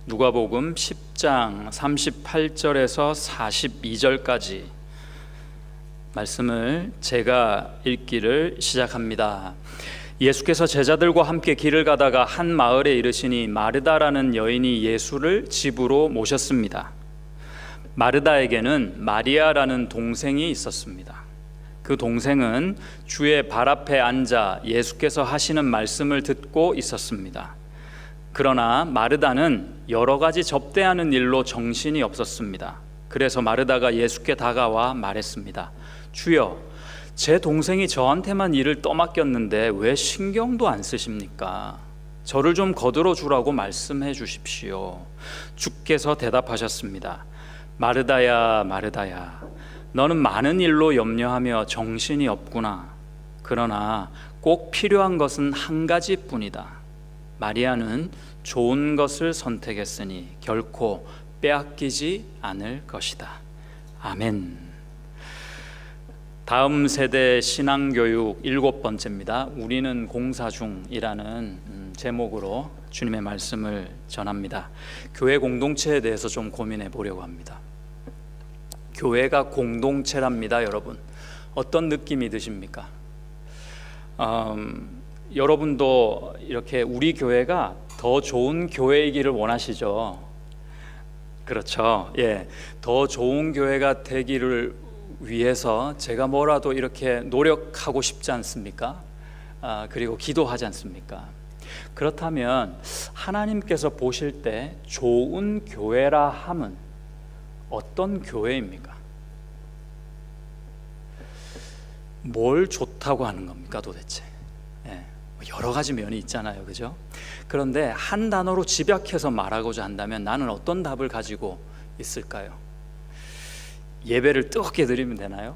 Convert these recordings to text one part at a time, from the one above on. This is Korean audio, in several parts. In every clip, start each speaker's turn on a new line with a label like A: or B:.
A: 누가복음 10장 38절에서 42절까지 말씀을 제가 읽기를 시작합니다. 예수께서 제자들과 함께 길을 가다가 한 마을에 이르시니 마르다라는 여인이 예수를 집으로 모셨습니다. 마르다에게는 마리아라는 동생이 있었습니다. 그 동생은 주의 발 앞에 앉아 예수께서 하시는 말씀을 듣고 있었습니다. 그러나 마르다는 여러 가지 접대하는 일로 정신이 없었습니다. 그래서 마르다가 예수께 다가와 말했습니다. 주여, 제 동생이 저한테만 일을 떠맡겼는데 왜 신경도 안 쓰십니까? 저를 좀 거들어 주라고 말씀해 주십시오. 주께서 대답하셨습니다. 마르다야, 마르다야, 너는 많은 일로 염려하며 정신이 없구나. 그러나 꼭 필요한 것은 한 가지뿐이다. 마리아는 좋은 것을 선택했으니 결코 빼앗기지 않을 것이다. 아멘. 다음 세대 신앙교육 7번째입니다. 우리는 공사 중이라는 제목으로 주님의 말씀을 전합니다. 교회 공동체에 대해서 좀 고민해 보려고 합니다. 교회가 공동체랍니다, 여러분. 어떤 느낌이 드십니까? 여러분도 이렇게 우리 교회가 더 좋은 교회이기를 원하시죠? 그렇죠. 예, 더 좋은 교회가 되기를 위해서 제가 뭐라도 이렇게 노력하고 싶지 않습니까? 그리고 기도하지 않습니까? 그렇다면 하나님께서 보실 때 좋은 교회라 함은 어떤 교회입니까? 뭘 좋다고 하는 겁니까 도대체? 여러 가지 면이 있잖아요, 그죠? 그런데 한 단어로 집약해서 말하고자 한다면 나는 어떤 답을 가지고 있을까요? 예배를 뜨겁게 드리면 되나요?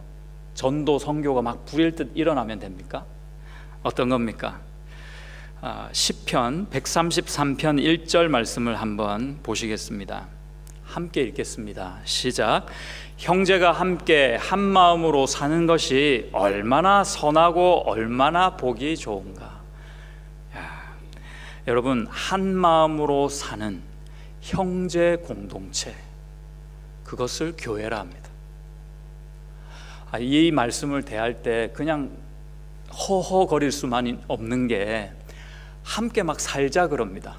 A: 전도 선교가 막 불일 듯 일어나면 됩니까? 어떤 겁니까? 시편 133편 1절 말씀을 한번 보시겠습니다. 함께 읽겠습니다. 시작. 형제가 함께 한 마음으로 사는 것이 얼마나 선하고 얼마나 보기 좋은가. 여러분, 한 마음으로 사는 형제 공동체, 그것을 교회라 합니다. 이 말씀을 대할 때 그냥 허허거릴 수만 없는 게 함께 막 살자 그럽니다.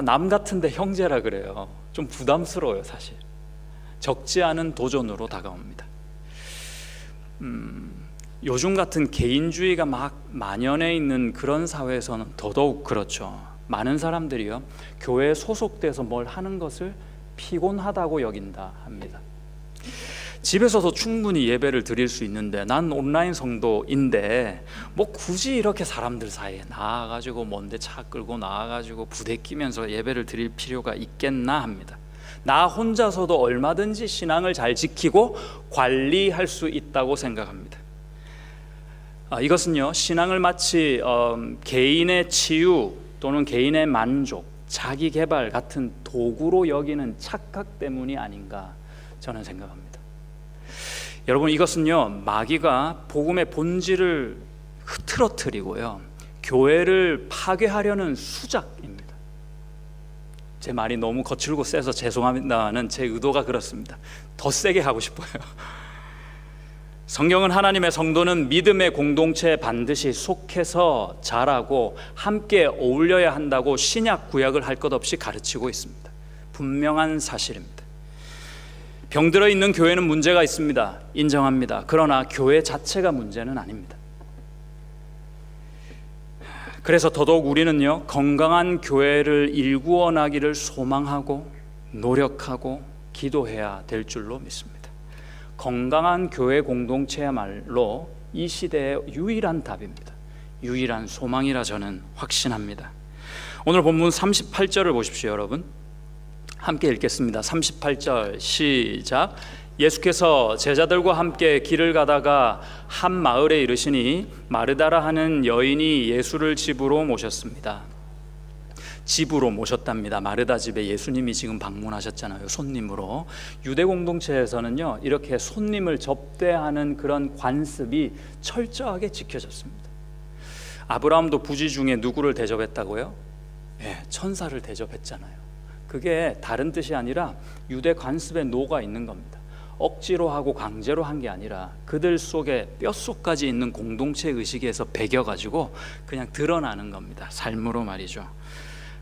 A: 남 같은데 형제라 그래요. 좀 부담스러워요, 사실. 적지 않은 도전으로 다가옵니다. 요즘 같은 개인주의가 막 만연해 있는 그런 사회에서는 더더욱 그렇죠. 많은 사람들이요, 교회에 소속돼서 뭘 하는 것을 피곤하다고 여긴다 합니다. 집에서도 충분히 예배를 드릴 수 있는데 난 온라인 성도인데 뭐 굳이 이렇게 사람들 사이에 나와가지고 뭔데 차 끌고 나와가지고 부대끼면서 예배를 드릴 필요가 있겠나 합니다. 나 혼자서도 얼마든지 신앙을 잘 지키고 관리할 수 있다고 생각합니다. 이것은요, 신앙을 마치 개인의 치유 또는 개인의 만족, 자기 개발 같은 도구로 여기는 착각 때문이 아닌가 저는 생각합니다. 여러분, 이것은요, 마귀가 복음의 본질을 흐트러뜨리고요, 교회를 파괴하려는 수작입니다. 제 말이 너무 거칠고 세서 죄송합니다는 제 의도가 그렇습니다. 더 세게 하고 싶어요. 성경은 하나님의 성도는 믿음의 공동체에 반드시 속해서 자라고 함께 어울려야 한다고 신약 구약을 할 것 없이 가르치고 있습니다. 분명한 사실입니다. 병들어 있는 교회는 문제가 있습니다. 인정합니다. 그러나 교회 자체가 문제는 아닙니다. 그래서 더더욱 우리는요, 건강한 교회를 일구어 나기를 소망하고 노력하고 기도해야 될 줄로 믿습니다. 건강한 교회 공동체야말로 이 시대의 유일한 답입니다. 유일한 소망이라 저는 확신합니다. 오늘 본문 38절을 보십시오, 여러분. 함께 읽겠습니다. 38절 시작. 예수께서 제자들과 함께 길을 가다가 한 마을에 이르시니 마르다라 하는 여인이 예수를 집으로 모셨습니다. 집으로 모셨답니다. 마르다 집에 예수님이 지금 방문하셨잖아요, 손님으로. 유대 공동체에서는요, 이렇게 손님을 접대하는 그런 관습이 철저하게 지켜졌습니다. 아브라함도 부지 중에 누구를 대접했다고요? 네, 천사를 대접했잖아요. 그 그게 다른 뜻이 아니라 유대 관습에 녹아 있는 겁니다. 억지로 하고 강제로 한 게 아니라 그들 속에 뼛속까지 있는 공동체 의식에서 배겨가지고 그냥 드러나는 겁니다. 삶으로 말이죠.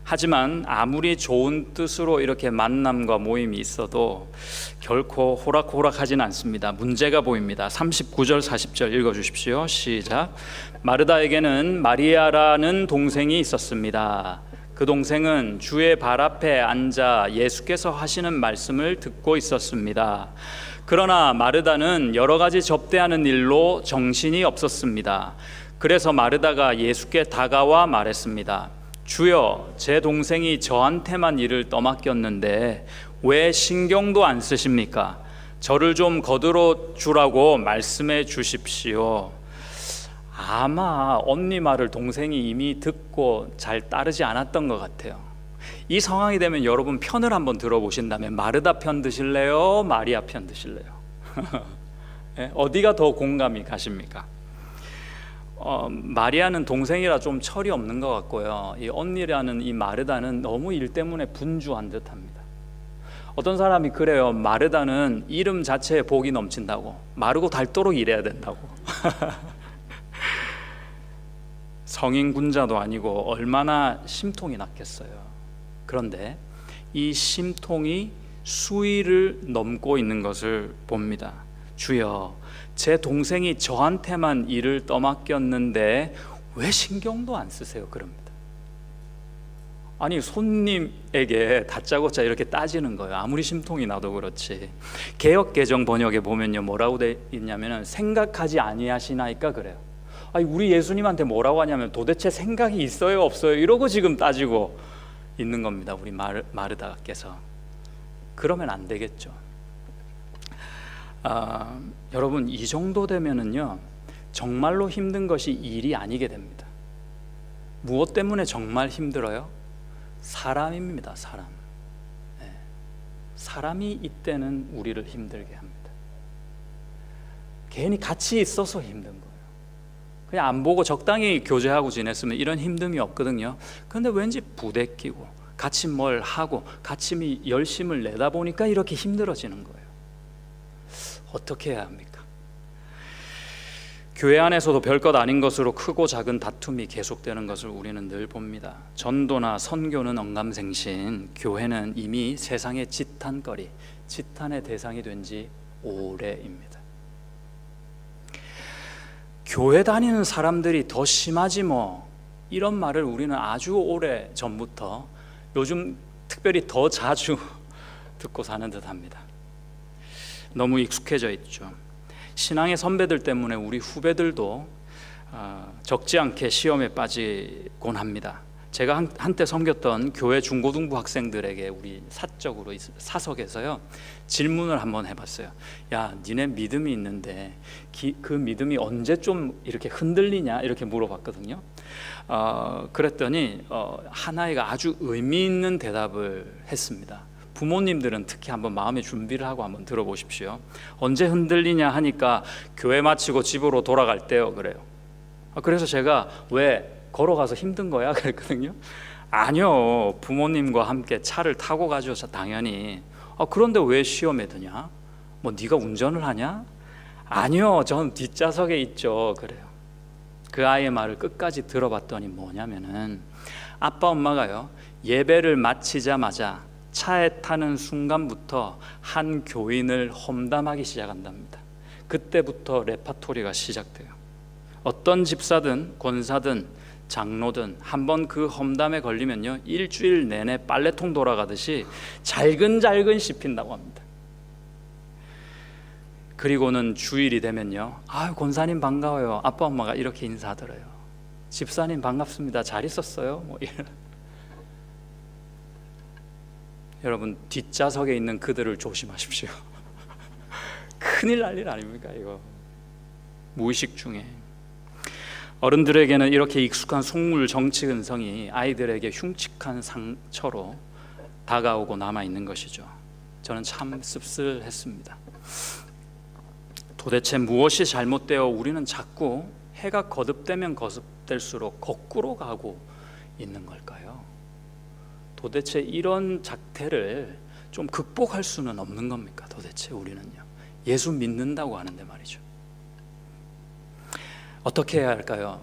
A: 하지만 아무리 좋은 뜻으로 이렇게 만남과 모임이 있어도 결코 호락호락하진 않습니다. 문제가 보입니다. 39절 40절 읽어주십시오. 시작. 마르다에게는 마리아라는 동생이 있었습니다. 그 동생은 주의 발 앞에 앉아 예수께서 하시는 말씀을 듣고 있었습니다. 그러나 마르다는 여러 가지 접대하는 일로 정신이 없었습니다. 그래서 마르다가 예수께 다가와 말했습니다. 주여, 제 동생이 저한테만 일을 떠맡겼는데 왜 신경도 안 쓰십니까? 저를 좀 거들어 주라고 말씀해 주십시오. 아마 언니 말을 동생이 이미 듣고 잘 따르지 않았던 것 같아요. 이 상황이 되면 여러분 편을 한번 들어보신다면 마르다 편 드실래요? 마리아 편 드실래요? 어디가 더 공감이 가십니까? 마리아는 동생이라 좀 철이 없는 것 같고요. 이 언니라는 이 마르다는 너무 일 때문에 분주한 듯합니다. 어떤 사람이 그래요. 마르다는 이름 자체에 복이 넘친다고, 마르고 닳도록 일해야 된다고. 성인 군자도 아니고 얼마나 심통이 났겠어요. 그런데 이 심통이 수위를 넘고 있는 것을 봅니다. 주여, 제 동생이 저한테만 일을 떠맡겼는데 왜 신경도 안 쓰세요? 그럽니다. 아니, 손님에게 다짜고짜 이렇게 따지는 거예요. 아무리 심통이 나도 그렇지. 개역개정 번역에 보면요, 뭐라고 돼 있냐면은 생각하지 아니하시나이까 그래요. 아니, 우리 예수님한테 뭐라고 하냐면 도대체 생각이 있어요 없어요 이러고 지금 따지고 있는 겁니다. 우리 마르다께서. 그러면 안 되겠죠. 여러분, 이 정도 되면은요 정말로 힘든 것이 일이 아니게 됩니다. 무엇 때문에 정말 힘들어요? 사람입니다. 사람. 네. 사람이 이때는 우리를 힘들게 합니다. 괜히 같이 있어서 힘든 거예요. 그냥 안 보고 적당히 교제하고 지냈으면 이런 힘듦이 없거든요. 그런데 왠지 부대끼고 같이 뭘 하고 같이 열심을 내다 보니까 이렇게 힘들어지는 거예요. 어떻게 해야 합니까? 교회 안에서도 별것 아닌 것으로 크고 작은 다툼이 계속되는 것을 우리는 늘 봅니다. 전도나 선교는 언감생신, 교회는 이미 세상의 지탄거리, 지탄의 대상이 된 지 오래입니다. 교회 다니는 사람들이 더 심하지 뭐, 이런 말을 우리는 아주 오래 전부터, 요즘 특별히 더 자주 듣고 사는 듯합니다. 너무 익숙해져 있죠. 신앙의 선배들 때문에 우리 후배들도 적지 않게 시험에 빠지곤 합니다. 제가 한때 섬겼던 교회 중고등부 학생들에게 우리 사적으로 사석에서요 질문을 한번 해봤어요. 야, 니네 믿음이 있는데 그 믿음이 언제 좀 이렇게 흔들리냐, 이렇게 물어봤거든요. 그랬더니 한 아이가 아주 의미 있는 대답을 했습니다. 부모님들은 특히 한번 마음의 준비를 하고 한번 들어보십시오. 언제 흔들리냐 하니까 교회 마치고 집으로 돌아갈 때요 그래요. 그래서 제가 왜 걸어가서 힘든 거야? 그랬거든요. 아니요, 부모님과 함께 차를 타고 가죠 당연히. 그런데 왜 시험에 드냐? 뭐 네가 운전을 하냐? 아니요, 저는 뒷좌석에 있죠 그래요. 그 아이의 말을 끝까지 들어봤더니 뭐냐면은 아빠 엄마가요 예배를 마치자마자 차에 타는 순간부터 한 교인을 험담하기 시작한답니다. 그때부터 레파토리가 시작돼요. 어떤 집사든 권사든 장로든 한번 그 험담에 걸리면요 일주일 내내 빨래통 돌아가듯이 잘근잘근 씹힌다고 합니다. 그리고는 주일이 되면요, 권사님 반가워요, 아빠 엄마가 이렇게 인사하더래요. 집사님 반갑습니다, 잘 있었어요, 뭐 이런. 여러분, 뒷좌석에 있는 그들을 조심하십시오. 큰일 날 일 아닙니까 이거. 무의식 중에. 어른들에게는 이렇게 익숙한 속물 정치 근성이 아이들에게 흉측한 상처로 다가오고 남아있는 것이죠. 저는 참 씁쓸했습니다. 도대체 무엇이 잘못되어 우리는 자꾸 해가 거듭되면 거듭될수록 거꾸로 가고 있는 걸까요? 도대체 이런 작태를 좀 극복할 수는 없는 겁니까? 도대체 우리는요, 예수 믿는다고 하는데 말이죠. 어떻게 해야 할까요?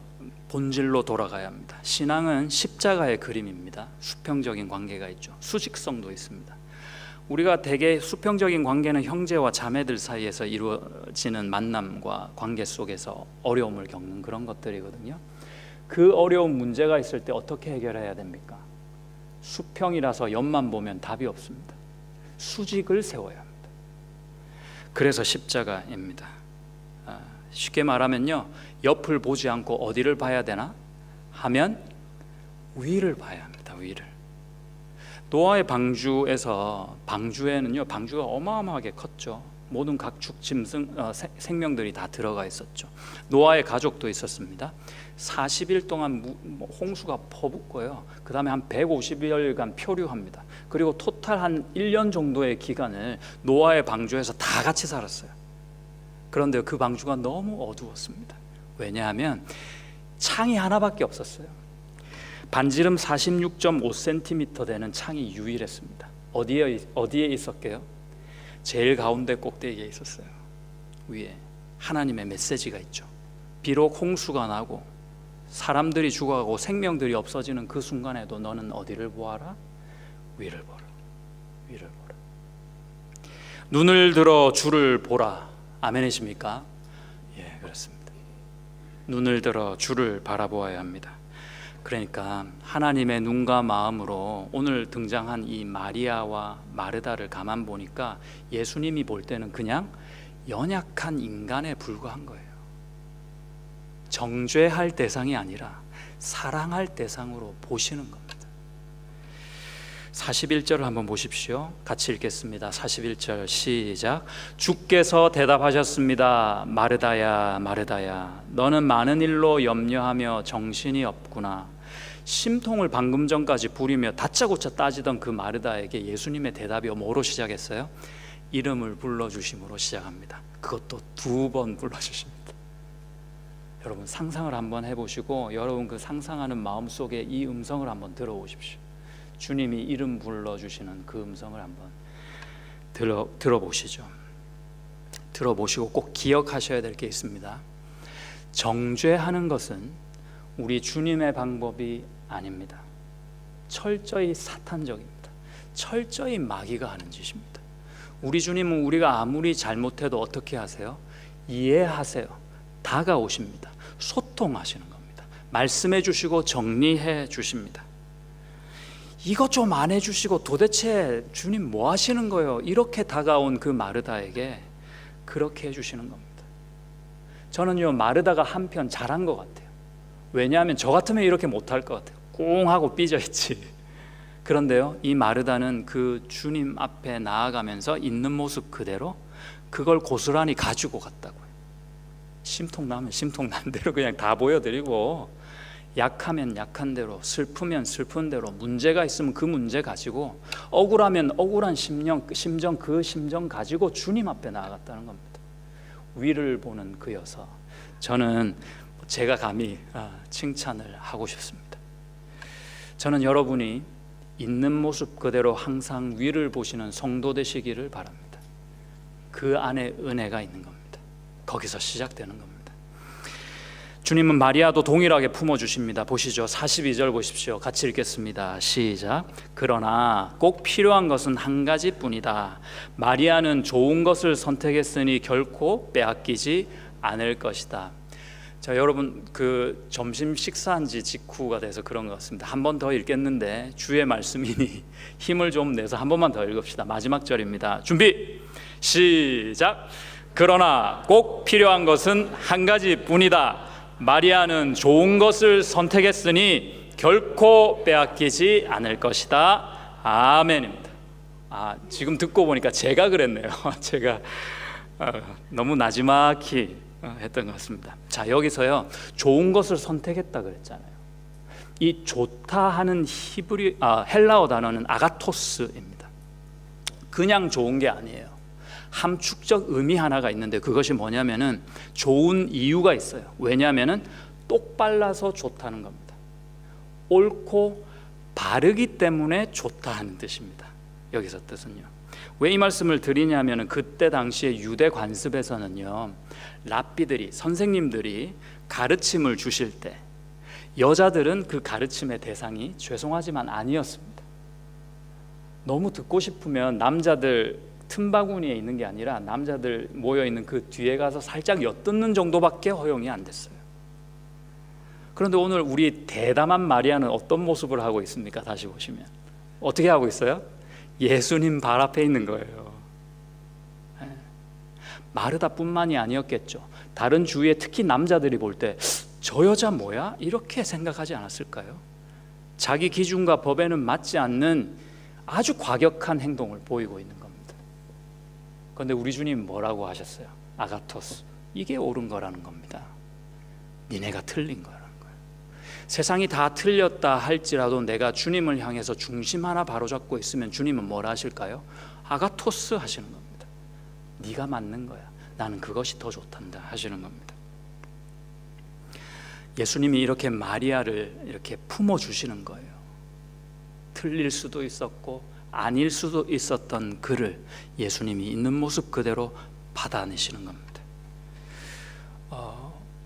A: 본질로 돌아가야 합니다. 신앙은 십자가의 그림입니다. 수평적인 관계가 있죠. 수직성도 있습니다. 우리가 대개 수평적인 관계는 형제와 자매들 사이에서 이루어지는 만남과 관계 속에서 어려움을 겪는 그런 것들이거든요. 그 어려운 문제가 있을 때 어떻게 해결해야 됩니까? 수평이라서 옆만 보면 답이 없습니다. 수직을 세워야 합니다. 그래서 십자가입니다. 쉽게 말하면요, 옆을 보지 않고 어디를 봐야 되나 하면 위를 봐야 합니다. 위를. 노아의 방주에는요, 방주가 어마어마하게 컸죠. 모든 각축 짐승 생명들이 다 들어가 있었죠. 노아의 가족도 있었습니다. 40일 동안 홍수가 퍼붓고요, 그 다음에 한 150여일간 표류합니다. 그리고 토탈 한 1년 정도의 기간을 노아의 방주에서 다 같이 살았어요. 그런데 그 방주가 너무 어두웠습니다. 왜냐하면 창이 하나밖에 없었어요. 반지름 46.5cm 되는 창이 유일했습니다. 어디에 있었게요? 제일 가운데 꼭대기에 있었어요. 위에 하나님의 메시지가 있죠. 비록 홍수가 나고 사람들이 죽어가고 생명들이 없어지는 그 순간에도 너는 어디를 보아라? 위를 보라. 위를 보라. 눈을 들어 주를 보라. 아멘이십니까? 예, 그렇습니다. 눈을 들어 주를 바라보아야 합니다. 그러니까 하나님의 눈과 마음으로 오늘 등장한 이 마리아와 마르다를 가만 보니까 예수님이 볼 때는 그냥 연약한 인간에 불과한 거예요. 정죄할 대상이 아니라 사랑할 대상으로 보시는 겁니다. 41절을 한번 보십시오. 같이 읽겠습니다. 41절 시작. 주께서 대답하셨습니다. 마르다야 마르다야, 너는 많은 일로 염려하며 정신이 없구나. 심통을 방금 전까지 부리며 다짜고짜 따지던 그 마르다에게 예수님의 대답이 뭐로 시작했어요? 이름을 불러주심으로 시작합니다. 그것도 2번 불러주십니다. 여러분 상상을 한번 해보시고 여러분 그 상상하는 마음속에 이 음성을 한번 들어보십시오. 주님이 이름 불러주시는 그 음성을 한번 들어보시죠. 들어보시고 꼭 기억하셔야 될 게 있습니다. 정죄하는 것은 우리 주님의 방법이 아닙니다. 철저히 사탄적입니다. 철저히 마귀가 하는 짓입니다. 우리 주님은 우리가 아무리 잘못해도 어떻게 하세요? 이해하세요. 다가오십니다. 소통하시는 겁니다. 말씀해 주시고 정리해 주십니다. 이것 좀 안 해주시고 도대체 주님 뭐 하시는 거예요? 이렇게 다가온 그 마르다에게 그렇게 해주시는 겁니다. 저는요, 마르다가 한편 잘한 것 같아요. 왜냐하면 저 같으면 이렇게 못할 것 같아요. 꿍 하고 삐져있지. 그런데요, 이 마르다는 그 주님 앞에 나아가면서 있는 모습 그대로 그걸 고스란히 가지고 갔다고요. 심통 나면 심통 난 대로 그냥 다 보여드리고, 약하면 약한 대로, 슬프면 슬픈 대로, 문제가 있으면 그 문제 가지고, 억울하면 억울한 심정 그 심정 가지고 주님 앞에 나아갔다는 겁니다. 위를 보는 그여서 저는 제가 감히 칭찬을 하고 싶습니다. 저는 여러분이 있는 모습 그대로 항상 위를 보시는 성도 되시기를 바랍니다. 그 안에 은혜가 있는 겁니다. 거기서 시작되는 겁니다. 주님은 마리아도 동일하게 품어주십니다. 보시죠. 42절 보십시오. 같이 읽겠습니다. 시작. 그러나 꼭 필요한 것은 한 가지뿐이다. 마리아는 좋은 것을 선택했으니 결코 빼앗기지 않을 것이다. 자, 여러분 그 점심 식사한 지 직후가 돼서 그런 것 같습니다. 한 번 더 읽겠는데 주의 말씀이니 힘을 좀 내서 한 번만 더 읽읍시다. 마지막 절입니다. 준비 시작. 그러나 꼭 필요한 것은 한 가지뿐이다. 마리아는 좋은 것을 선택했으니 결코 빼앗기지 않을 것이다. 아멘입니다. 지금 듣고 보니까 제가 그랬네요. 제가 너무 나지막히 했던 것 같습니다. 자, 여기서요, 좋은 것을 선택했다 그랬잖아요. 이 좋다 하는 헬라어 단어는 아가토스입니다. 그냥 좋은 게 아니에요. 함축적 의미 하나가 있는데 그것이 뭐냐면은 좋은 이유가 있어요. 왜냐하면은 똑발라서 좋다는 겁니다. 옳고 바르기 때문에 좋다 하는 뜻입니다. 여기서 뜻은요. 왜 이 말씀을 드리냐면 그때 당시에 유대 관습에서는요, 랍비들이, 선생님들이 가르침을 주실 때 여자들은 그 가르침의 대상이 죄송하지만 아니었습니다. 너무 듣고 싶으면 남자들 틈바구니에 있는 게 아니라 남자들 모여있는 그 뒤에 가서 살짝 엿듣는 정도밖에 허용이 안 됐어요. 그런데 오늘 우리 대담한 마리아는 어떤 모습을 하고 있습니까? 다시 보시면 어떻게 하고 있어요? 예수님 발 앞에 있는 거예요. 마르다뿐만이 아니었겠죠. 다른 주위에 특히 남자들이 볼 때 저 여자 뭐야? 이렇게 생각하지 않았을까요? 자기 기준과 법에는 맞지 않는 아주 과격한 행동을 보이고 있는 겁니다. 그런데 우리 주님 뭐라고 하셨어요? 아가토스, 이게 옳은 거라는 겁니다. 니네가 틀린 거라는 거예요. 세상이 다 틀렸다 할지라도 내가 주님을 향해서 중심 하나 바로잡고 있으면 주님은 뭐라 하실까요? 아가토스 하시는 겁니다. 네가 맞는 거야. 나는 그것이 더 좋단다 하시는 겁니다. 예수님이 이렇게 마리아를 이렇게 품어주시는 거예요. 틀릴 수도 있었고 아닐 수도 있었던 그를 예수님이 있는 모습 그대로 받아내시는 겁니다.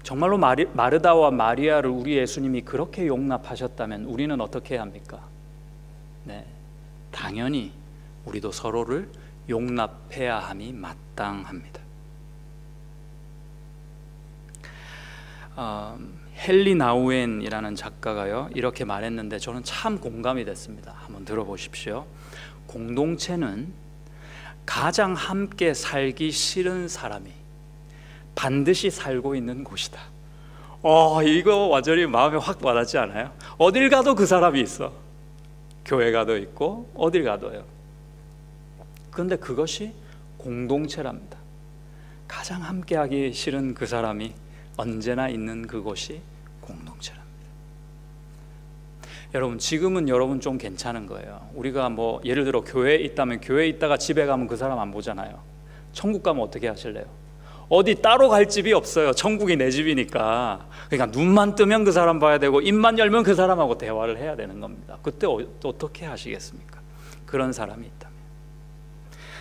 A: 정말로 마르다와 마리아를 우리 예수님이 그렇게 용납하셨다면 우리는 어떻게 해야 합니까? 네, 당연히 우리도 서로를 용납해야 함이 마땅합니다. 헨리 나우엔이라는 작가가요 이렇게 말했는데 저는 참 공감이 됐습니다. 한번 들어보십시오. 공동체는 가장 함께 살기 싫은 사람이 반드시 살고 있는 곳이다. 이거 완전히 마음에 확 와닿지 않아요? 어딜 가도 그 사람이 있어. 교회 가도 있고 어딜 가도요. 그런데 그것이 공동체랍니다. 가장 함께하기 싫은 그 사람이 언제나 있는 그곳이 공동체랍니다. 여러분, 지금은 여러분 좀 괜찮은 거예요. 우리가 뭐 예를 들어 교회에 있다면 교회에 있다가 집에 가면 그 사람 안 보잖아요. 천국 가면 어떻게 하실래요? 어디 따로 갈 집이 없어요. 천국이 내 집이니까. 그러니까 눈만 뜨면 그 사람 봐야 되고 입만 열면 그 사람하고 대화를 해야 되는 겁니다. 그때 어떻게 하시겠습니까? 그런 사람이 있다면.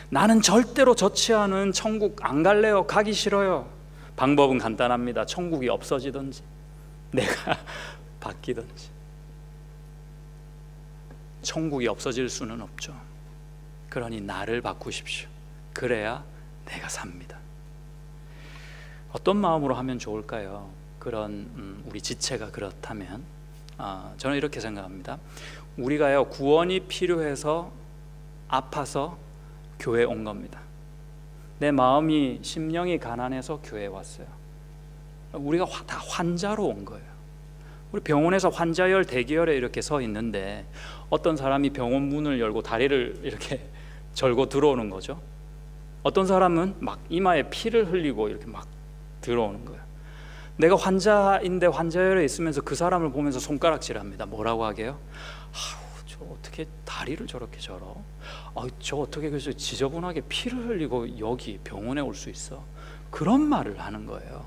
A: 나는 절대로 좋지 않은 천국 안 갈래요. 가기 싫어요. 방법은 간단합니다. 천국이 없어지든지 내가 바뀌든지. 천국이 없어질 수는 없죠. 그러니 나를 바꾸십시오. 그래야 내가 삽니다. 어떤 마음으로 하면 좋을까요? 그런 우리 지체가 그렇다면 저는 이렇게 생각합니다. 우리가요 구원이 필요해서 아파서 교회에 온 겁니다. 내 마음이 심령이 가난해서 교회에 왔어요. 우리가 다 환자로 온 거예요. 우리 병원에서 환자열 대기열에 이렇게 서 있는데 어떤 사람이 병원 문을 열고 다리를 이렇게 절고 들어오는 거죠. 어떤 사람은 막 이마에 피를 흘리고 이렇게 막 들어오는 거예요. 내가 환자인데 환자열에 있으면서 그 사람을 보면서 손가락질합니다. 뭐라고 하게요? 저 어떻게 다리를 저렇게 절어? 저 어떻게 그래서 지저분하게 피를 흘리고 여기 병원에 올 수 있어? 그런 말을 하는 거예요.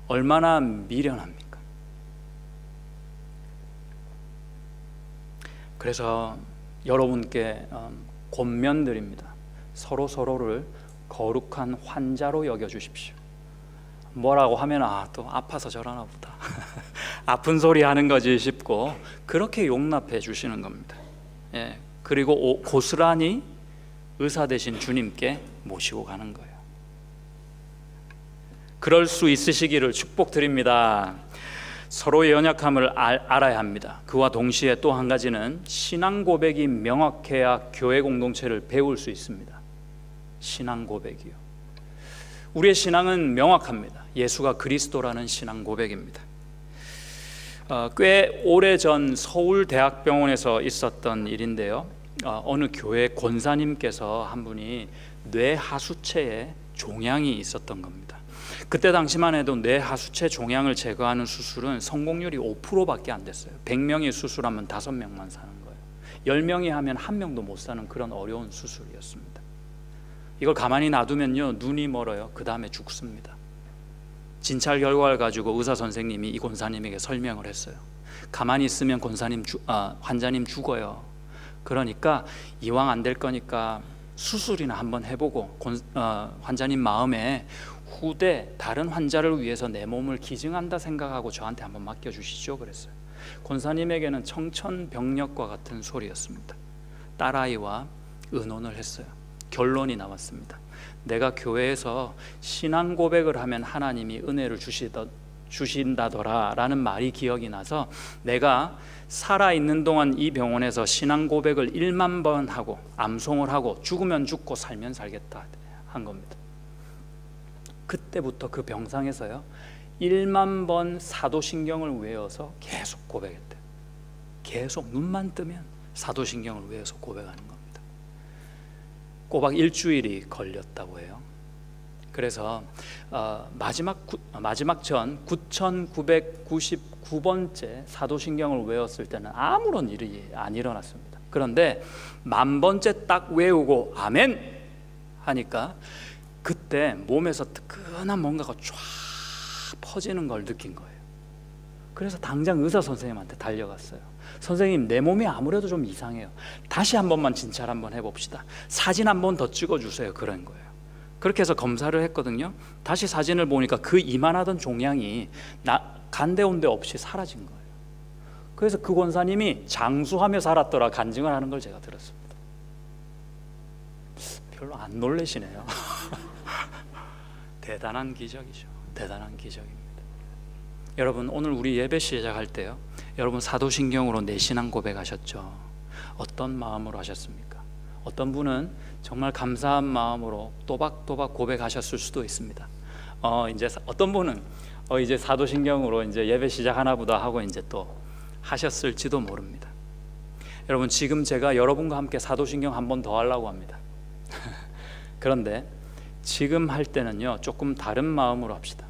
A: 얼마나 미련합니까? 그래서 여러분께 권면드립니다. 서로를 거룩한 환자로 여겨주십시오. 뭐라고 하면 또 아파서 저러나 보다 아픈 소리 하는 거지 싶고 그렇게 용납해 주시는 겁니다. 예, 그리고 고스란히 의사 되신 주님께 모시고 가는 거예요. 그럴 수 있으시기를 축복드립니다. 서로의 연약함을 알아야 합니다. 그와 동시에 또 한 가지는 신앙 고백이 명확해야 교회 공동체를 배울 수 있습니다. 신앙 고백이요. 우리의 신앙은 명확합니다. 예수가 그리스도라는 신앙 고백입니다. 꽤 오래전 서울대학병원에서 있었던 일인데요. 어느 교회 권사님께서 한 분이 뇌하수체에 종양이 있었던 겁니다. 그때 당시만 해도 뇌하수체 종양을 제거하는 수술은 성공률이 5%밖에 안 됐어요. 100명이 수술하면 5명만 사는 거예요. 10명이 하면 1명도 못 사는 그런 어려운 수술이었습니다. 이걸 가만히 놔두면요 눈이 멀어요. 그 다음에 죽습니다. 진찰 결과를 가지고 의사 선생님이 이 권사님에게 설명을 했어요. 가만히 있으면 환자님 죽어요. 그러니까 이왕 안 될 거니까 수술이나 한번 해보고 환자님 마음에 후대 다른 환자를 위해서 내 몸을 기증한다 생각하고 저한테 한번 맡겨주시죠 그랬어요. 권사님에게는 청천벽력과 같은 소리였습니다. 딸아이와 의논을 했어요. 결론이 나왔습니다. 내가 교회에서 신앙 고백을 하면 하나님이 은혜를 주신다더라 라는 말이 기억이 나서 내가 살아있는 동안 이 병원에서 신앙 고백을 1만 번 하고 암송을 하고 죽으면 죽고 살면 살겠다 한 겁니다. 그때부터 그 병상에서요 1만 번 사도신경을 외워서 계속 고백했대요. 계속 눈만 뜨면 사도신경을 외워서 고백하는 겁니다. 꼬박 일주일이 걸렸다고 해요. 그래서 마지막 전 9999번째 사도신경을 외웠을 때는 아무런 일이 안 일어났습니다. 그런데 10,000번째 딱 외우고 아멘 하니까 그때 몸에서 뜨끈한 뭔가가 쫙 퍼지는 걸 느낀 거예요. 그래서 당장 의사 선생님한테 달려갔어요. 선생님, 내 몸이 아무래도 좀 이상해요. 다시 한 번만 진찰 한번 해봅시다. 사진 한 번 더 찍어주세요. 그런 거예요. 그렇게 해서 검사를 했거든요. 다시 사진을 보니까 그 이만하던 종양이 간데온데 없이 사라진 거예요. 그래서 그 권사님이 장수하며 살았더라 간증을 하는 걸 제가 들었습니다. 별로 안 놀라시네요. 대단한 기적이죠. 대단한 기적입니다. 여러분, 오늘 우리 예배 시작할 때요, 여러분 사도신경으로 내 신앙 고백하셨죠? 어떤 마음으로 하셨습니까? 어떤 분은 정말 감사한 마음으로 또박또박 고백하셨을 수도 있습니다. 이제 어떤 분은 이제 사도신경으로 이제 예배 시작하나 보다 하고 이제 또 하셨을지도 모릅니다. 여러분, 지금 제가 여러분과 함께 사도신경 한 번 더 하려고 합니다. 그런데 지금 할 때는요 조금 다른 마음으로 합시다.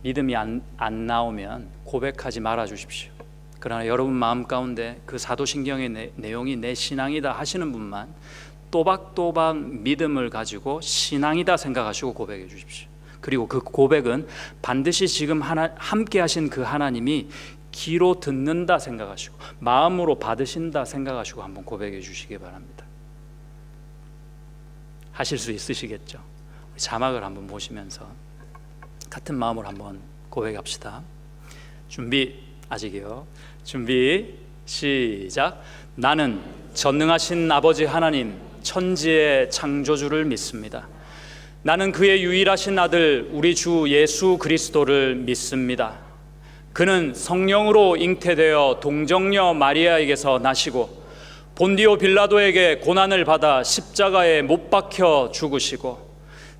A: 믿음이 안 나오면 고백하지 말아 주십시오. 그러나 여러분 마음 가운데 그 사도신경의 내용이 내 신앙이다 하시는 분만 또박또박 믿음을 가지고 신앙이다 생각하시고 고백해 주십시오. 그리고 그 고백은 반드시 지금 함께 하신 그 하나님이 귀로 듣는다 생각하시고 마음으로 받으신다 생각하시고 한번 고백해 주시기 바랍니다. 하실 수 있으시겠죠? 우리 자막을 한번 보시면서 같은 마음으로 한번 고백합시다. 준비, 아직이요. 준비, 시작. 나는 전능하신 아버지 하나님, 천지의 창조주를 믿습니다. 나는 그의 유일하신 아들 우리 주 예수 그리스도를 믿습니다. 그는 성령으로 잉태되어 동정녀 마리아에게서 나시고 본디오 빌라도에게 고난을 받아 십자가에 못 박혀 죽으시고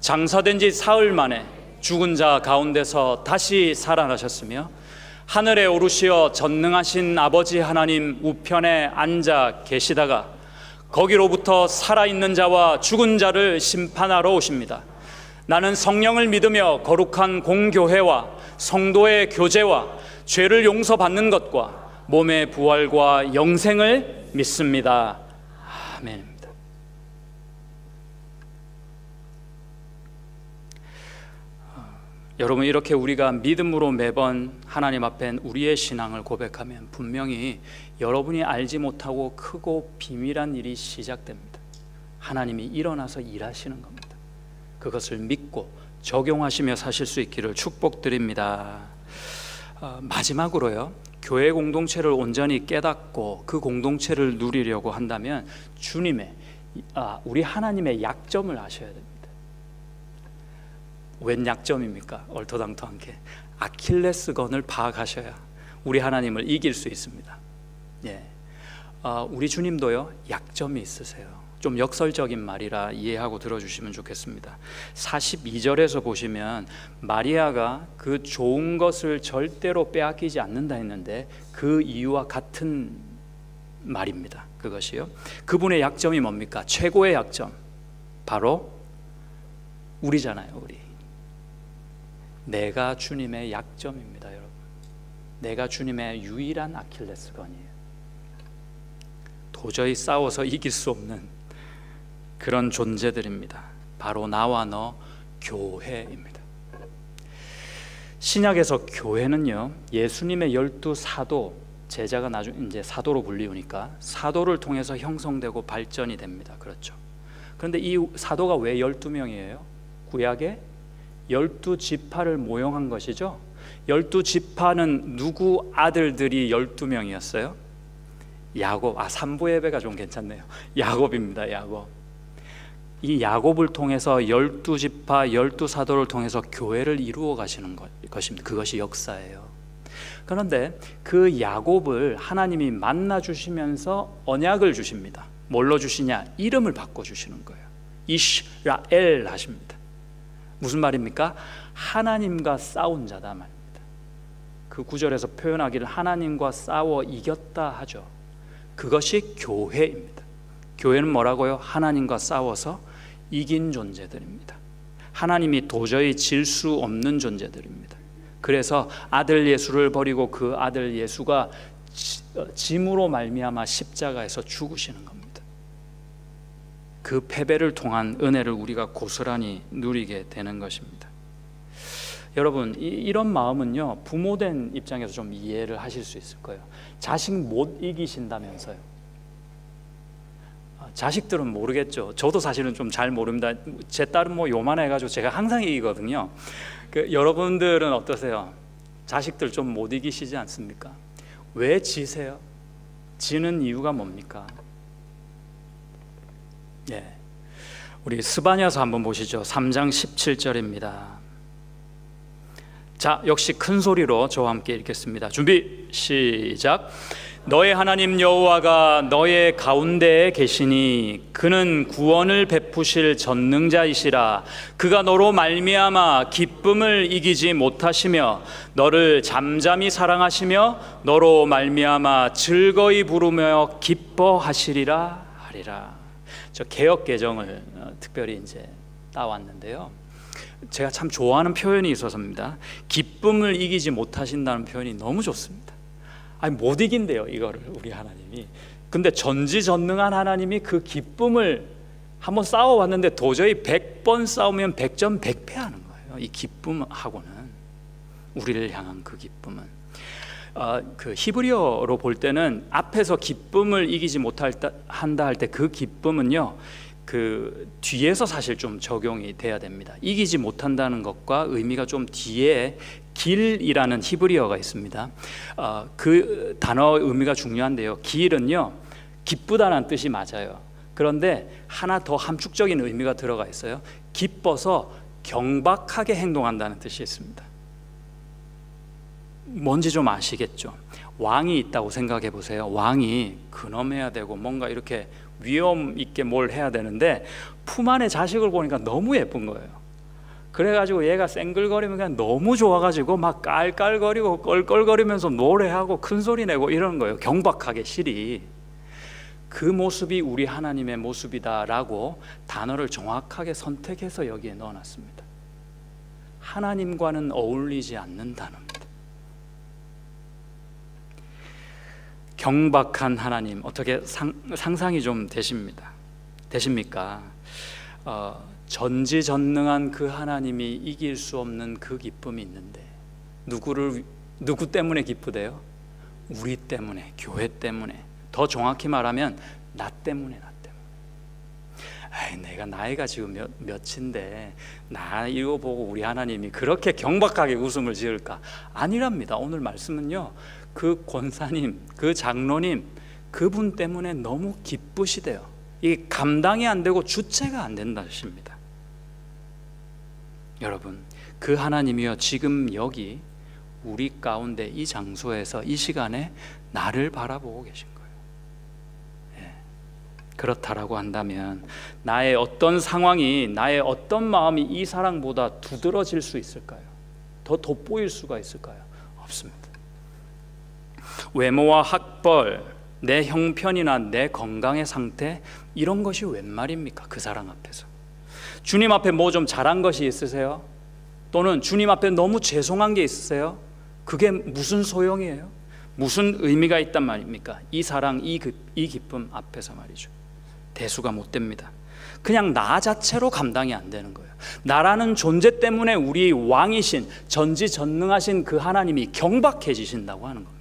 A: 장사된 지 사흘 만에 죽은 자 가운데서 다시 살아나셨으며 하늘에 오르시어 전능하신 아버지 하나님 우편에 앉아 계시다가 거기로부터 살아있는 자와 죽은 자를 심판하러 오십니다. 나는 성령을 믿으며 거룩한 공교회와 성도의 교제와 죄를 용서받는 것과 몸의 부활과 영생을 믿습니다. 아멘입니다. 여러분, 이렇게 우리가 믿음으로 매번 하나님 앞에 우리의 신앙을 고백하면 분명히 여러분이 알지 못하고 크고 비밀한 일이 시작됩니다. 하나님이 일어나서 일하시는 겁니다. 그것을 믿고 적용하시며 사실 수 있기를 축복드립니다. 마지막으로요, 교회 공동체를 온전히 깨닫고 그 공동체를 누리려고 한다면 우리 하나님의 약점을 아셔야 됩니다. 웬 약점입니까? 얼토당토하게 아킬레스건을 파악하셔야 우리 하나님을 이길 수 있습니다. 예, 우리 주님도요 약점이 있으세요. 좀 역설적인 말이라 이해하고 들어주시면 좋겠습니다. 42절에서 보시면 마리아가 그 좋은 것을 절대로 빼앗기지 않는다 했는데 그 이유와 같은 말입니다. 그것이요, 그분의 약점이 뭡니까? 최고의 약점, 바로 우리잖아요. 우리 내가 주님의 약점입니다. 여러분, 내가 주님의 유일한 아킬레스건이에요. 도저히 싸워서 이길 수 없는 그런 존재들입니다. 바로 나와 너 교회입니다. 신약에서 교회는요, 예수님의 12사도, 제자가 나중에 이제 사도로 불리우니까 사도를 통해서 형성되고 발전이 됩니다. 그렇죠. 그런데 이 사도가 왜 12명이에요? 구약에 12지파를 모형한 것이죠. 12지파는 누구 아들들이 12명이었어요? 야곱. 삼부 예배가 좀 괜찮네요. 야곱입니다. 야곱. 이 야곱을 통해서 12지파 12사도를 통해서 교회를 이루어 가시는 것입니다. 그것이 역사예요. 그런데 그 야곱을 하나님이 만나 주시면서 언약을 주십니다. 뭘로 주시냐? 이름을 바꿔 주시는 거예요. 이스라엘 하십니다. 무슨 말입니까? 하나님과 싸운 자다 말입니다. 그 구절에서 표현하기를 하나님과 싸워 이겼다 하죠. 그것이 교회입니다. 교회는 뭐라고요? 하나님과 싸워서 이긴 존재들입니다. 하나님이 도저히 질 수 없는 존재들입니다. 그래서 아들 예수를 버리고 그 아들 예수가 짐으로 말미암아 십자가에서 죽으시는 겁니다. 그 패배를 통한 은혜를 우리가 고스란히 누리게 되는 것입니다. 여러분, 이런 마음은요, 부모된 입장에서 좀 이해를 하실 수 있을 거예요. 자식 못 이기신다면서요. 자식들은 모르겠죠. 저도 사실은 좀 잘 모릅니다. 제 딸은 뭐 요만해가지고 제가 항상 이기거든요. 여러분들은 어떠세요? 자식들 좀 못 이기시지 않습니까? 왜 지세요? 지는 이유가 뭡니까? 예, 우리 스바냐서 한번 보시죠. 3장 17절입니다. 자, 역시 큰 소리로 저와 함께 읽겠습니다. 준비, 시작. 너의 하나님 여호와가 너의 가운데에 계시니 그는 구원을 베푸실 전능자이시라. 그가 너로 말미암아 기쁨을 이기지 못하시며 너를 잠잠히 사랑하시며 너로 말미암아 즐거이 부르며 기뻐하시리라 하리라. 저 개역 개정을 특별히 이제 따왔는데요. 제가 참 좋아하는 표현이 있어서입니다. 기쁨을 이기지 못하신다는 표현이 너무 좋습니다. 아니, 못 이긴대요, 이거를 우리 하나님이. 근데 전지전능한 하나님이 그 기쁨을 한번 싸워왔는데 도저히 100번 싸우면 100점 100패하는 거예요. 이 기쁨하고는, 우리를 향한 그 기쁨은. 그 히브리어로 볼 때는 앞에서 기쁨을 이기지 못한다 할 때 그 기쁨은요, 그 뒤에서 사실 좀 적용이 돼야 됩니다. 이기지 못한다는 것과 의미가 좀 뒤에 길이라는 히브리어가 있습니다. 그 단어의 의미가 중요한데요. 길은요, 기쁘다는 뜻이 맞아요. 그런데 하나 더 함축적인 의미가 들어가 있어요. 기뻐서 경박하게 행동한다는 뜻이 있습니다. 뭔지 좀 아시겠죠? 왕이 있다고 생각해 보세요. 왕이 근엄해야 되고 뭔가 이렇게 위험 있게 뭘 해야 되는데 품 안에 자식을 보니까 너무 예쁜 거예요. 그래가지고 얘가 쌩글거리면 그냥 너무 좋아가지고 막 깔깔거리고 껄껄거리면서 노래하고 큰소리 내고 이러는 거예요. 경박하게, 실이. 그 모습이 우리 하나님의 모습이다라고 단어를 정확하게 선택해서 여기에 넣어놨습니다. 하나님과는 어울리지 않는 단어입니다. 경박한 하나님, 어떻게 상상이 좀 되십니까? 전지전능한 그 하나님이 이길 수 없는 그 기쁨이 있는데 누구 때문에 기쁘대요? 우리 때문에, 교회 때문에. 더 정확히 말하면 나 때문에. 내가 나이가 지금 몇인데 나 이거 보고 우리 하나님이 그렇게 경박하게 웃음을 지을까? 아니랍니다. 오늘 말씀은요, 그 권사님, 그 장로님, 그분 때문에 너무 기쁘시대요. 이게 감당이 안 되고 주체가 안 된다 하십니다. 여러분, 그 하나님이요, 지금 여기 우리 가운데 이 장소에서 이 시간에 나를 바라보고 계신 거예요. 그렇다라고 한다면 나의 어떤 상황이, 나의 어떤 마음이 이 사랑보다 두드러질 수 있을까요? 더 돋보일 수가 있을까요? 없습니다. 외모와 학벌, 내 형편이나 내 건강의 상태, 이런 것이 웬 말입니까? 그 사랑 앞에서. 주님 앞에 뭐 좀 잘한 것이 있으세요? 또는 주님 앞에 너무 죄송한 게 있으세요? 그게 무슨 소용이에요? 무슨 의미가 있단 말입니까? 이 사랑, 이 기쁨 앞에서 말이죠. 대수가 못 됩니다. 그냥 나 자체로 감당이 안 되는 거예요. 나라는 존재 때문에 우리 왕이신 전지전능하신 그 하나님이 경박해지신다고 하는 겁니다.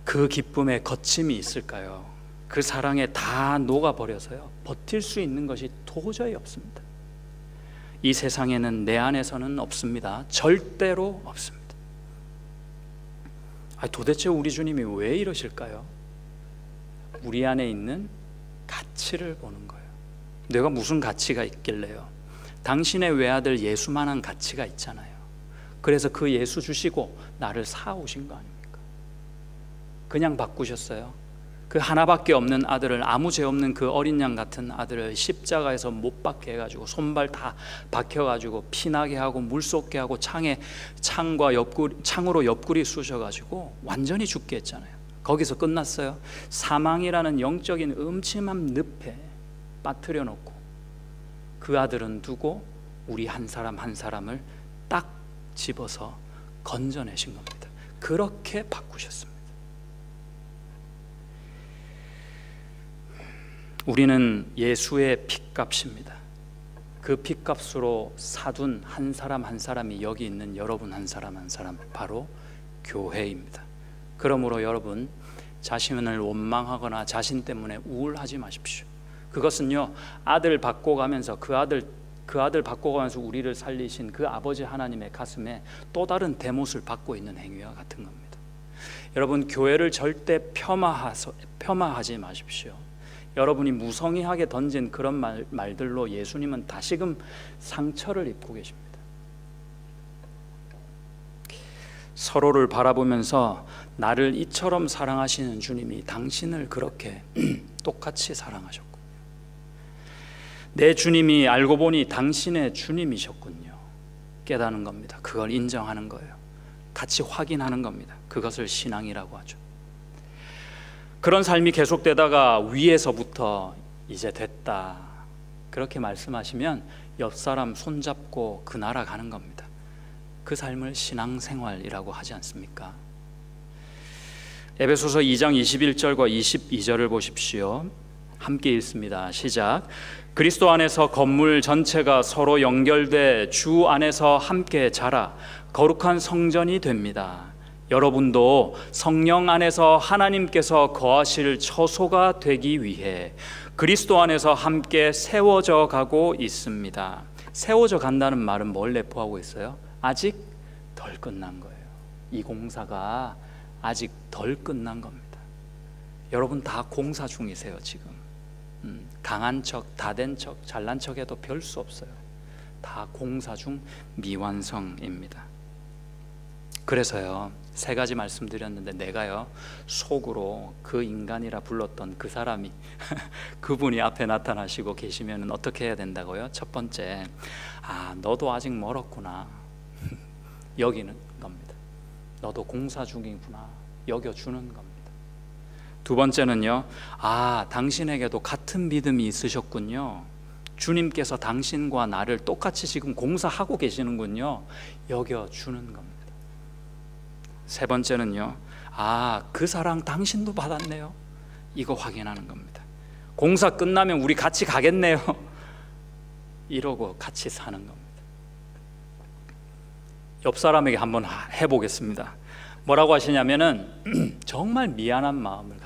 A: 그 기쁨에 거침이 있을까요? 그 사랑에 다 녹아버려서요, 버틸 수 있는 것이 도저히 없습니다. 이 세상에는 내 안에서는 없습니다. 절대로 없습니다. 도대체 우리 주님이 왜 이러실까요? 우리 안에 있는 가치를 보는 거예요. 내가 무슨 가치가 있길래요? 당신의 외아들 예수만한 가치가 있잖아요. 그래서 그 예수 주시고 나를 사오신 거 아닙니까? 그냥 바꾸셨어요. 그 하나밖에 없는 아들을, 아무 죄 없는 그 어린 양 같은 아들을 십자가에서 못 박게 해가지고 손발 다 박혀가지고 피나게 하고 물 쏟게 하고 창으로 옆구리 쑤셔가지고 완전히 죽게 했잖아요. 거기서 끝났어요? 사망이라는 영적인 음침한 늪에 빠뜨려 놓고 그 아들은 두고 우리 한 사람 한 사람을 딱 집어서 건져내신 겁니다. 그렇게 바꾸셨습니다. 우리는 예수의 핏값입니다. 그 핏값으로 사둔 한 사람 한 사람이 여기 있는 여러분 한 사람 한 사람, 바로 교회입니다. 그러므로 여러분, 자신을 원망하거나 자신 때문에 우울하지 마십시오. 그것은요, 아들 바꿔가면서 그 아들 바꿔가면서 우리를 살리신 그 아버지 하나님의 가슴에 또 다른 대못을 받고 있는 행위와 같은 겁니다. 여러분, 교회를 절대 폄하하지 마십시오. 여러분이 무성의하게 던진 그런 말들로 예수님은 다시금 상처를 입고 계십니다. 서로를 바라보면서 나를 이처럼 사랑하시는 주님이 당신을 그렇게 똑같이 사랑하셨고, 내 주님이 알고 보니 당신의 주님이셨군요. 깨닫는 겁니다. 그걸 인정하는 거예요. 같이 확인하는 겁니다. 그것을 신앙이라고 하죠. 그런 삶이 계속되다가 위에서부터 이제 됐다, 그렇게 말씀하시면 옆 사람 손잡고 그 나라 가는 겁니다. 그 삶을 신앙생활이라고 하지 않습니까? 에베소서 2장 21절과 22절을 보십시오. 함께 읽습니다. 시작. 그리스도 안에서 건물 전체가 서로 연결돼 주 안에서 함께 자라 거룩한 성전이 됩니다. 여러분도 성령 안에서 하나님께서 거하실 처소가 되기 위해 그리스도 안에서 함께 세워져 가고 있습니다. 세워져 간다는 말은 뭘 내포하고 있어요? 아직 덜 끝난 거예요. 이 공사가 아직 덜 끝난 겁니다. 여러분 다 공사 중이세요. 지금 강한 척, 다 된 척, 잘난 척 해도 별 수 없어요. 다 공사 중 미완성입니다. 그래서요, 세 가지 말씀드렸는데, 내가요 속으로 그 인간이라 불렀던 그 사람이 그분이 앞에 나타나시고 계시면 어떻게 해야 된다고요? 첫 번째, 너도 아직 멀었구나 여기는 겁니다. 너도 공사 중이구나 여겨주는 겁니다. 두 번째는요, 당신에게도 같은 믿음이 있으셨군요. 주님께서 당신과 나를 똑같이 지금 공사하고 계시는군요. 여겨주는 겁니다. 세 번째는요, 그 사랑 당신도 받았네요. 이거 확인하는 겁니다. 공사 끝나면 우리 같이 가겠네요. 이러고 같이 사는 겁니다. 옆 사람에게 한번 해보겠습니다. 뭐라고 하시냐면은 정말 미안한 마음을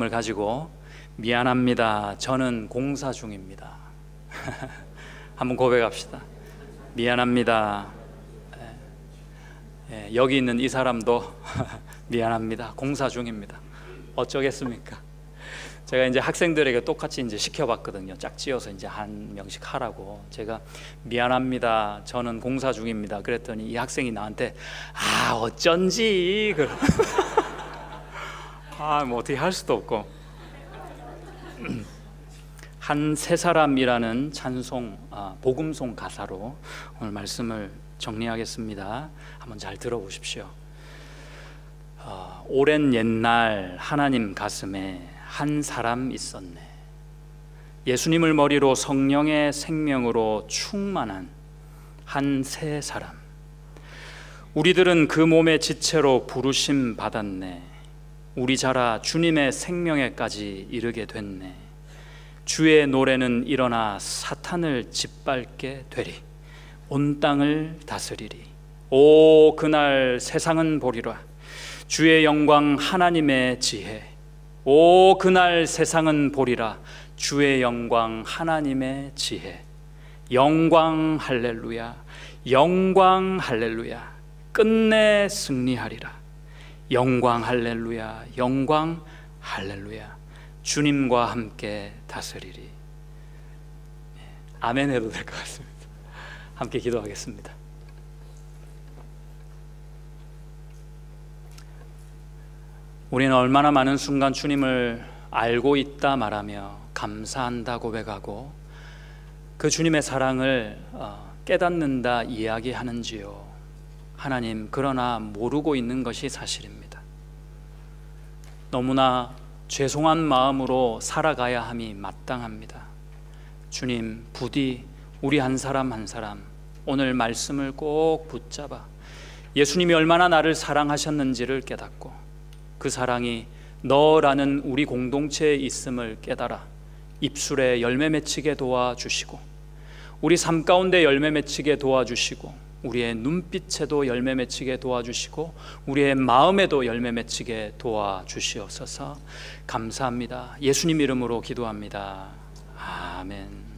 A: 가지고 미안합니다. 저는 공사 중입니다. 한번 고백합시다. 미안합니다. 여기 있는 이 사람도 미안합니다. 공사 중입니다. 어쩌겠습니까? 제가 이제 학생들에게 똑같이 이제 시켜봤거든요. 짝지어서 이제 한 명씩 하라고. 제가 미안합니다. 저는 공사 중입니다. 그랬더니 이 학생이 나한테 어쩐지 뭐 어떻게 할 수도 없고. 한 세 사람이라는 찬송 복음송 가사로 오늘 말씀을 정리하겠습니다. 한번 잘 들어보십시오. 오랜 옛날 하나님 가슴에 한 사람 있었네. 예수님을 머리로 성령의 생명으로 충만한 한 세 사람. 우리들은 그 몸의 지체로 부르심 받았네. 우리 자라 주님의 생명에까지 이르게 됐네. 주의 노래는 일어나 사탄을 짓밟게 되리. 온 땅을 다스리리. 오 그날 세상은 보리라. 주의 영광 하나님의 지혜. 오 그날 세상은 보리라. 주의 영광 하나님의 지혜. 영광 할렐루야. 영광 할렐루야. 끝내 승리하리라. 영광 할렐루야. 영광 할렐루야. 주님과 함께 다스리리. 아멘 해도 될 것 같습니다. 함께 기도하겠습니다. 우리는 얼마나 많은 순간 주님을 알고 있다 말하며 감사한다 고백하고 그 주님의 사랑을 깨닫는다 이야기하는지요. 하나님, 그러나 모르고 있는 것이 사실입니다. 너무나 죄송한 마음으로 살아가야 함이 마땅합니다. 주님, 부디 우리 한 사람 한 사람 오늘 말씀을 꼭 붙잡아 예수님이 얼마나 나를 사랑하셨는지를 깨닫고 그 사랑이 너라는 우리 공동체에 있음을 깨달아 입술에 열매 맺히게 도와주시고 우리 삶 가운데 열매 맺히게 도와주시고 우리의 눈빛에도 열매 맺히게 도와주시고 우리의 마음에도 열매 맺히게 도와주시옵소서. 감사합니다. 예수님 이름으로 기도합니다. 아멘.